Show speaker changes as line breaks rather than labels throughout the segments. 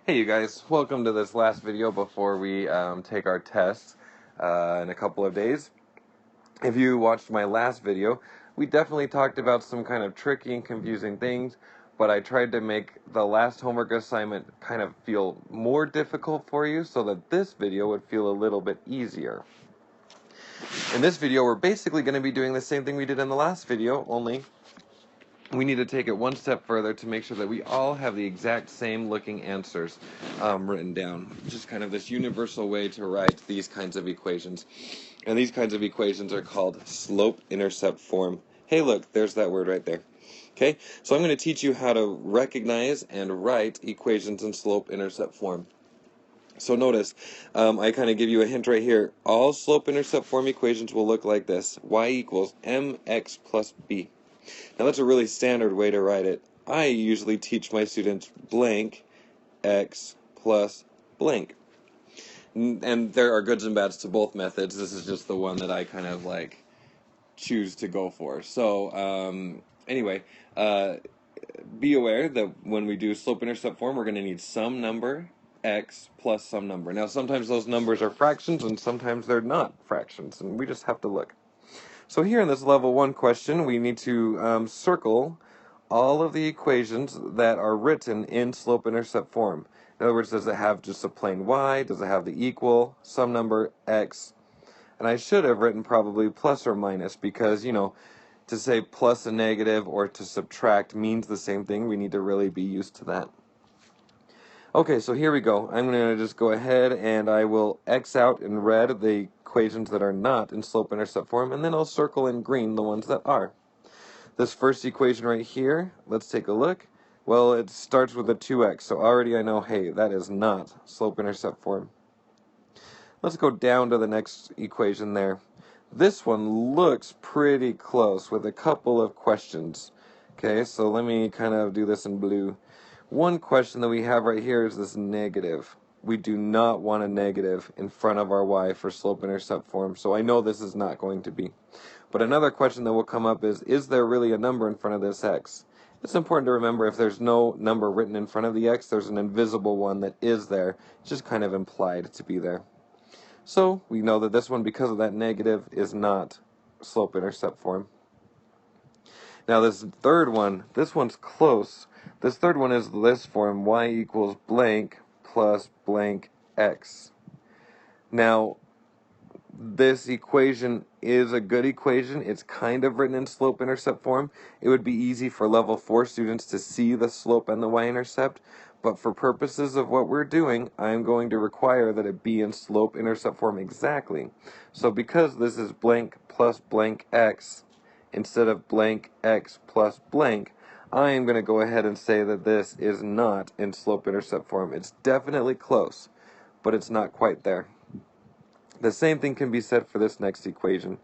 Hey you guys, welcome to this last video before we take our test in a couple of days. If you watched my last video, we definitely talked about some kind of tricky and confusing things, but I tried to make the last homework assignment kind of feel more difficult for you so that this video would feel a little bit easier. In this video, we're basically going to be doing the same thing we did in the last video, only we need to take it one step further to make sure that we all have the exact same looking answers written down. Just kind of this universal way to write these kinds of equations. And these kinds of equations are called slope-intercept form. Hey look, there's that word right there. Okay, so I'm going to teach you how to recognize and write equations in slope-intercept form. So notice, I kind of give you a hint right here. All slope-intercept form equations will look like this. Y equals mx plus b. Now that's a really standard way to write it. I usually teach my students blank x plus blank. And there are goods and bads to both methods. This is just the one that I kind of like choose to go for. So anyway, be aware that when we do slope-intercept form, we're going to need some number x plus some number. Now sometimes those numbers are fractions and sometimes they're not fractions, and we just have to look. So here in this level 1 question, we need to circle all of the equations that are written in slope-intercept form. In other words, does it have just a plain y? Does it have the equal, some number, x? And I should have written probably plus or minus because, you know, to say plus a negative or to subtract means the same thing. We need to really be used to that. Okay, so here we go. I'm going to just go ahead and I will X out in red the equations that are not in slope-intercept form, and then I'll circle in green the ones that are. This first equation right here, let's take a look. Well, it starts with a 2x, so already I know, hey, that is not slope-intercept form. Let's go down to the next equation there. This one looks pretty close with a couple of questions. Okay, so let me kind of do this in blue. One question that we have right here is this negative. We do not want a negative in front of our y for slope-intercept form, so I know this is not going to be. But another question that will come up is there really a number in front of this x? It's important to remember if there's no number written in front of the x, there's an invisible one that is there. It's just kind of implied to be there. So we know that this one, because of that negative, is not slope-intercept form. Now this third one, this one's close. This third one is this form, y equals blank plus blank x. Now, this equation is a good equation. It's kind of written in slope-intercept form. It would be easy for level 4 students to see the slope and the y-intercept, but for purposes of what we're doing, I'm going to require that it be in slope-intercept form exactly. So because this is blank plus blank x, instead of blank x plus blank, I am going to go ahead and say that this is not in slope-intercept form. It's definitely close, but it's not quite there. The same thing can be said for this next equation.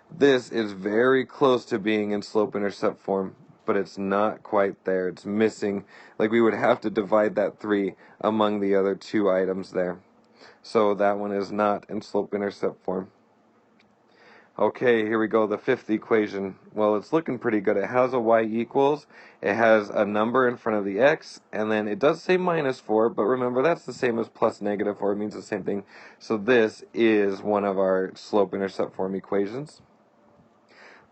This is very close to being in slope-intercept form, but it's not quite there. It's missing, like we would have to divide that 3 among the other 2 items there. So that one is not in slope-intercept form. Okay, here we go, the fifth equation. Well, it's looking pretty good. It has a y equals, it has a number in front of the x, and then it does say minus 4, but remember that's the same as plus negative 4, it means the same thing. So this is one of our slope-intercept form equations.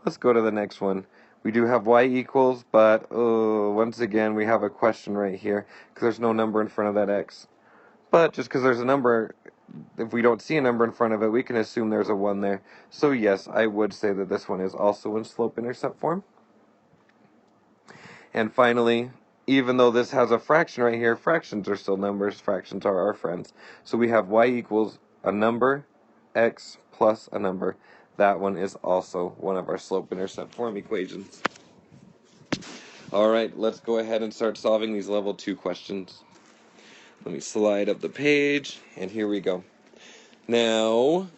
Let's go to the next one. We do have y equals, but once again we have a question right here, because there's no number in front of that x. But just because there's a number, if we don't see a number in front of it, we can assume there's a 1 there. So yes, I would say that this one is also in slope-intercept form. And finally, even though this has a fraction right here, fractions are still numbers. Fractions are our friends. So we have y equals a number, x plus a number. That one is also one of our slope-intercept form equations. Alright, let's go ahead and start solving these level 2 questions. Let me slide up the page, and here we go. Now,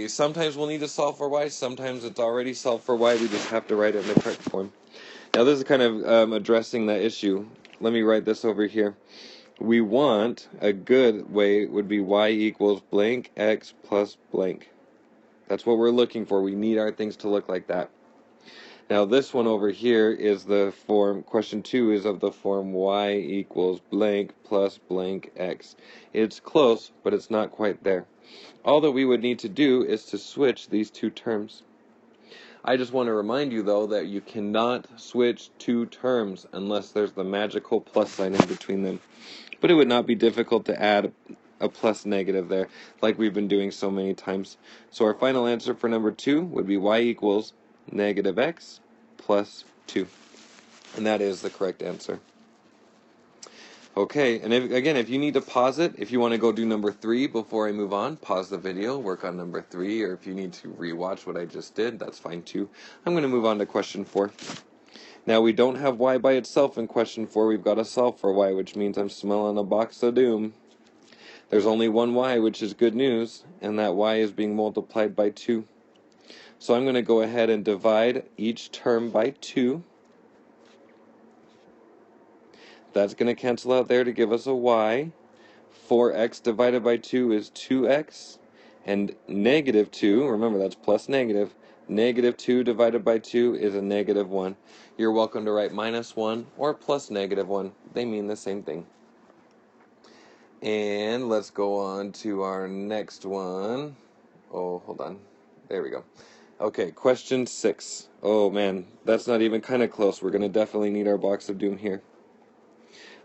sometimes we'll need to solve for y, sometimes it's already solved for y, we just have to write it in the correct form. Now this is kind of addressing that issue. Let me write this over here. We want, a good way would be y equals blank x plus blank. That's what we're looking for. We need our things to look like that. Now this one over here is the form, question 2 is of the form y equals blank plus blank x. It's close, but it's not quite there. All that we would need to do is to switch these two terms. I just want to remind you, though, that you cannot switch two terms unless there's the magical plus sign in between them. But it would not be difficult to add a plus negative there, like we've been doing so many times. So our final answer for number 2 would be y equals negative x plus 2. And that is the correct answer. Okay, and again, if you need to pause it, if you want to go do number 3 before I move on, pause the video, work on number 3, or if you need to rewatch what I just did, that's fine too. I'm going to move on to question 4. Now, we don't have y by itself in question 4. We've got to solve for y, which means I'm smelling a box of doom. There's only one y, which is good news, and that y is being multiplied by 2. So I'm going to go ahead and divide each term by 2. That's going to cancel out there to give us a y. 4x divided by 2 is 2x. And negative 2, remember that's plus negative, negative 2 divided by 2 is a negative 1. You're welcome to write minus 1 or plus negative 1. They mean the same thing. And let's go on to our next one. Oh, hold on. There we go. Okay, question 6. Oh man, that's not even kind of close. We're going to definitely need our box of doom here.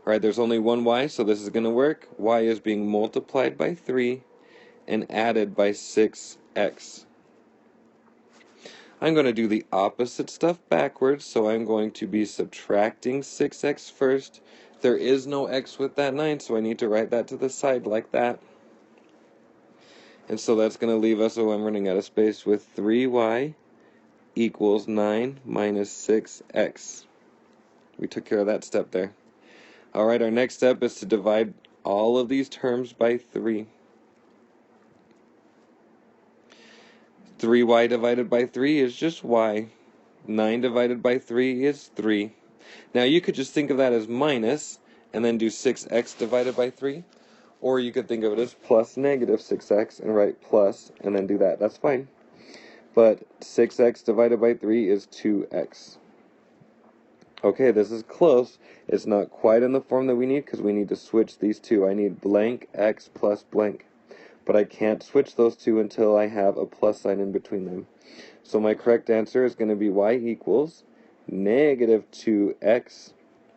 Alright, there's only one y, so this is going to work. Y is being multiplied by 3 and added by 6x. I'm going to do the opposite stuff backwards, so I'm going to be subtracting 6x first. There is no x with that 9, so I need to write that to the side like that. And so that's going to leave us, oh, I'm running out of space, with 3y equals 9 minus 6x. We took care of that step there. Alright, our next step is to divide all of these terms by 3. 3y divided by 3 is just y. 9 divided by 3 is 3. Now you could just think of that as minus, and then do 6x divided by 3. Or you could think of it as plus negative 6x, and write plus, and then do that. That's fine. But 6x divided by 3 is 2x. Okay, this is close. It's not quite in the form that we need, because we need to switch these two. I need blank x plus blank. But I can't switch those two until I have a plus sign in between them. So my correct answer is going to be y equals negative 2x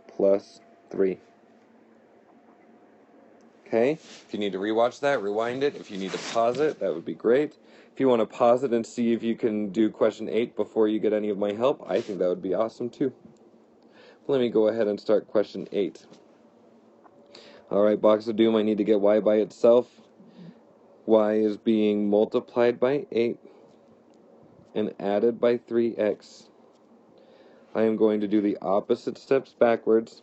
plus 3. Okay, if you need to rewatch that, rewind it. If you need to pause it, that would be great. If you want to pause it and see if you can do question 8 before you get any of my help, I think that would be awesome too. Let me go ahead and start question 8. Alright, box of doom, I need to get y by itself. Y is being multiplied by 8 and added by 3x. I am going to do the opposite steps backwards,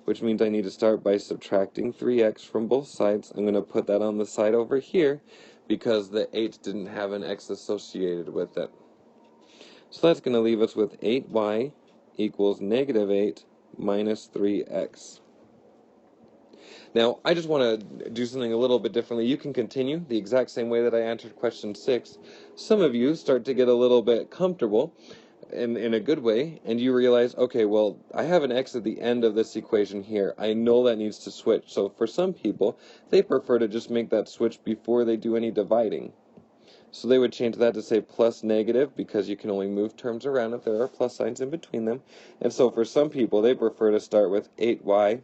which means I need to start by subtracting 3x from both sides. I'm going to put that on the side over here because the 8 didn't have an x associated with it. So that's going to leave us with 8y equals negative 8 minus 3x. Now, I just want to do something a little bit differently. You can continue the exact same way that I answered question 6. Some of you start to get a little bit comfortable in a good way, and you realize, okay, well, I have an x at the end of this equation here. I know that needs to switch. So for some people, they prefer to just make that switch before they do any dividing. So they would change that to say plus negative, because you can only move terms around if there are plus signs in between them. And so for some people, they prefer to start with 8y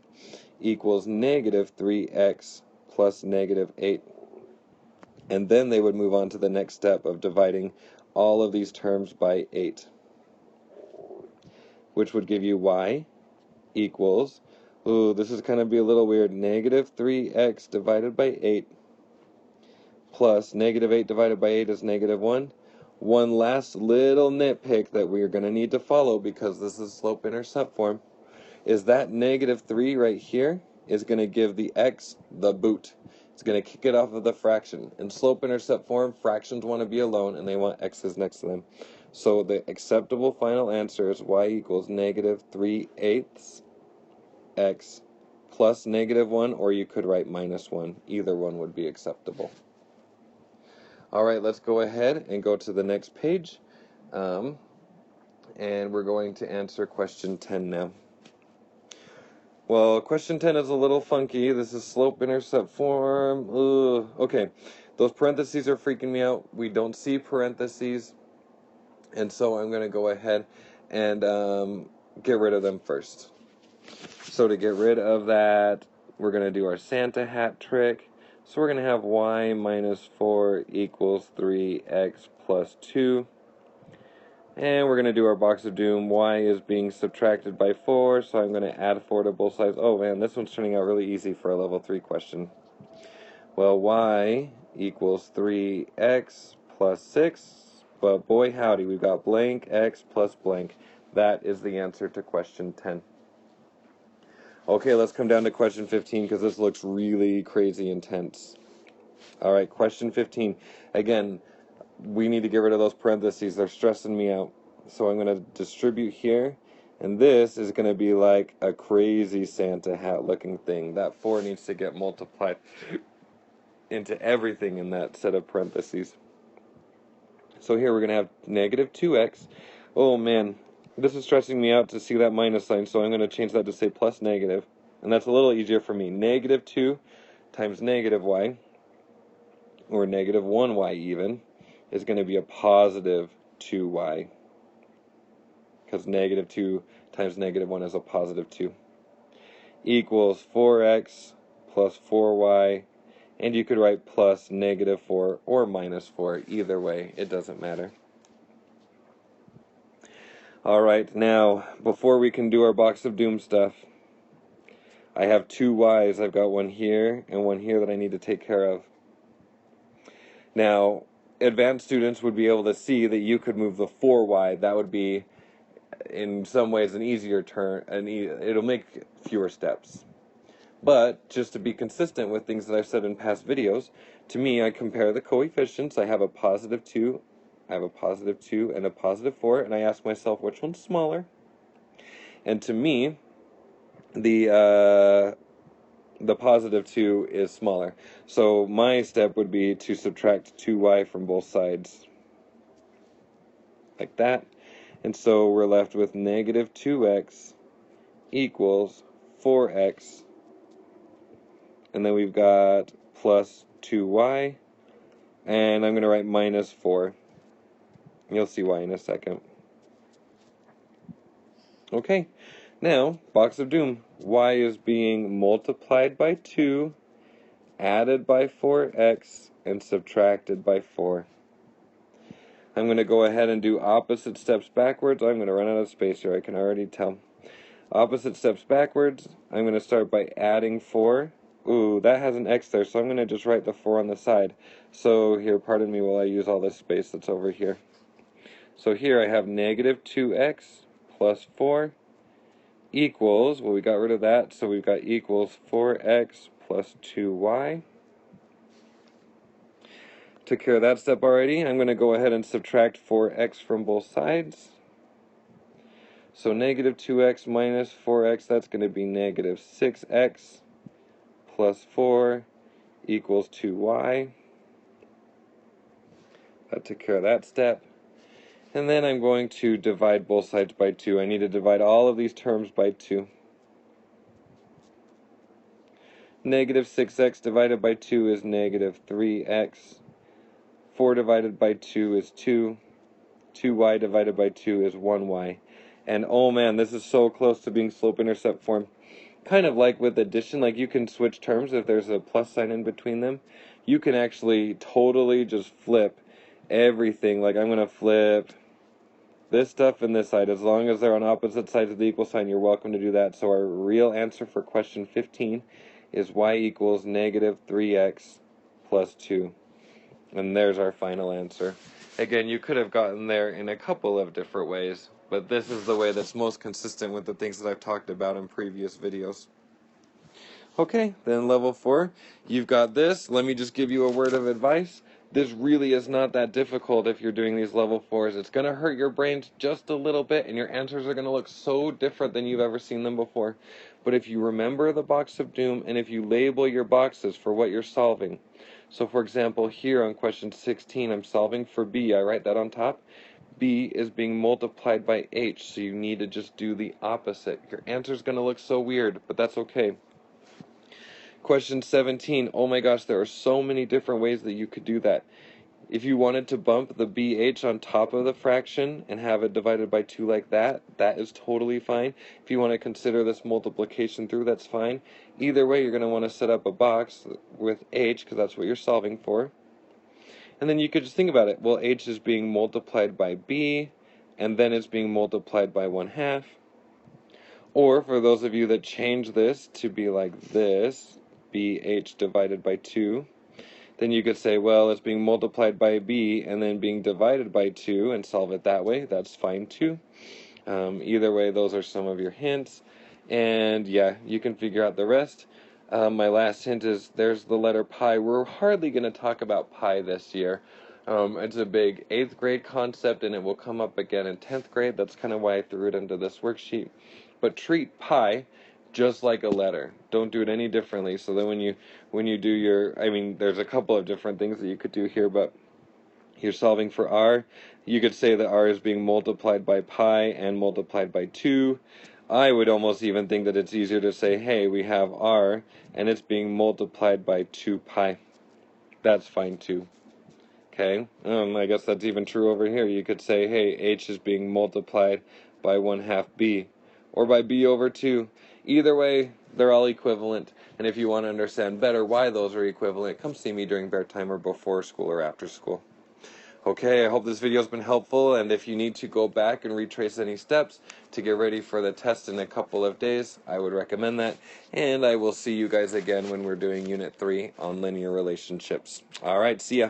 equals negative 3x plus negative 8. And then they would move on to the next step of dividing all of these terms by 8, which would give you y equals, ooh, this is going to be a little weird, negative 3x divided by 8 plus negative 8 divided by 8 is negative 1. One last little nitpick that we're going to need to follow, because this is slope-intercept form, is that negative 3 right here is going to give the x the boot. It's going to kick it off of the fraction. In slope-intercept form, fractions want to be alone, and they want x's next to them. So the acceptable final answer is y equals negative 3/8 x plus negative 1, or you could write minus 1. Either one would be acceptable. Alright, let's go ahead and go to the next page. and we're going to answer question 10 now. Well, question 10 is a little funky. This is slope-intercept form. Ugh. Okay, those parentheses are freaking me out. We don't see parentheses, and so I'm going to go ahead and get rid of them first. So to get rid of that, we're going to do our Santa hat trick. So we're going to have y minus 4 equals 3x plus 2. And we're going to do our box of doom. Y is being subtracted by 4, so I'm going to add 4 to both sides. Oh man, this one's turning out really easy for a level 3 question. Well, y equals 3x plus 6, but boy howdy, we've got blank x plus blank. That is the answer to question 10. Okay, let's come down to question 15 because this looks really crazy intense. Alright, question 15. Again, we need to get rid of those parentheses. They're stressing me out. So I'm going to distribute here. And this is going to be like a crazy Santa hat looking thing. That 4 needs to get multiplied into everything in that set of parentheses. So here we're going to have negative 2x. Oh man, this is stressing me out to see that minus sign. So I'm going to change that to say plus negative. And that's a little easier for me. Negative 2 times negative y, or negative 1y even, is going to be a positive 2y, because negative 2 times negative 1 is a positive 2, equals 4x plus 4y, and you could write plus negative 4 or minus 4. Either way, it doesn't matter. Alright, now, before we can do our box of doom stuff, I have two y's. I've got one here and one here that I need to take care of. Now, advanced students would be able to see that you could move the 4y. That would be, in some ways, an easier turn, and it'll make fewer steps. But, just to be consistent with things that I've said in past videos, to me, I compare the coefficients. I have a positive 2, I have a positive 2 and a positive 4, and I ask myself which one's smaller. And to me, the positive 2 is smaller. So my step would be to subtract 2y from both sides. Like that. And so we're left with negative 2x equals 4x. And then we've got plus 2y. And I'm going to write minus 4. You'll see why in a second. Okay. Now, box of doom. Y is being multiplied by 2, added by 4x, and subtracted by 4. I'm going to go ahead and do opposite steps backwards. I'm going to run out of space here, I can already tell. Opposite steps backwards. I'm going to start by adding 4. Ooh, that has an x there, so I'm going to just write the 4 on the side. So here, pardon me while I use all this space that's over here. So here I have negative 2x plus 4 equals, well, we got rid of that, so we've got equals 4x plus 2y. Took care of that step already. I'm going to go ahead and subtract 4x from both sides. So negative 2x minus 4x, that's going to be negative 6x plus 4 equals 2y. That took care of that step. And then I'm going to divide both sides by 2. I need to divide all of these terms by 2. Negative 6x divided by 2 is negative 3x. 4 divided by 2 is 2. 2y divided by 2 is 1y. And oh man, this is so close to being slope-intercept form. Kind of like with addition, like you can switch terms if there's a plus sign in between them. You can actually totally just flip everything. Like I'm going to flip this stuff and this side. As long as they're on opposite sides of the equal sign, you're welcome to do that. So our real answer for question 15 is y equals negative 3x plus 2. And there's our final answer. Again, you could have gotten there in a couple of different ways, but this is the way that's most consistent with the things that I've talked about in previous videos. Okay, then level 4, you've got this. Let me just give you a word of advice. This really is not that difficult if you're doing these level 4s. It's going to hurt your brains just a little bit, and your answers are going to look so different than you've ever seen them before. But if you remember the box of doom, and if you label your boxes for what you're solving. So for example, here on question 16, I'm solving for B. I write that on top. B is being multiplied by H, so you need to just do the opposite. Your answer is going to look so weird, but that's okay. Question 17. Oh my gosh, there are so many different ways that you could do that. If you wanted to bump the BH on top of the fraction and have it divided by 2 like that, that is totally fine. If you want to consider this multiplication through, that's fine. Either way, you're going to want to set up a box with H, because that's what you're solving for. And then you could just think about it. Well, H is being multiplied by B, and then it's being multiplied by 1/2. Or, for those of you that change this to be like this, BH divided by 2, then you could say, well, it's being multiplied by B and then being divided by 2 and solve it that way. That's fine too. Either way, those are some of your hints. And yeah, you can figure out the rest. My last hint is there's the letter pi. We're hardly going to talk about pi this year. It's a big 8th grade concept, and it will come up again in 10th grade. That's kind of why I threw it into this worksheet. But treat pi just like a letter. Don't do it any differently. So then when you do your, I mean, there's a couple of different things that you could do here, but you're solving for r. You could say that r is being multiplied by pi and multiplied by 2. I would almost even think that it's easier to say, hey, we have r, and it's being multiplied by 2 pi. That's fine too. Okay, I guess that's even true over here. You could say, hey, h is being multiplied by 1/2 b, or by b over 2. Either way, they're all equivalent. And if you want to understand better why those are equivalent, come see me during bear time or before school or after school. Okay, I hope this video has been helpful, and if you need to go back and retrace any steps to get ready for the test in a couple of days, I would recommend that. And I will see you guys again when we're doing Unit 3 on linear relationships. Alright, see ya.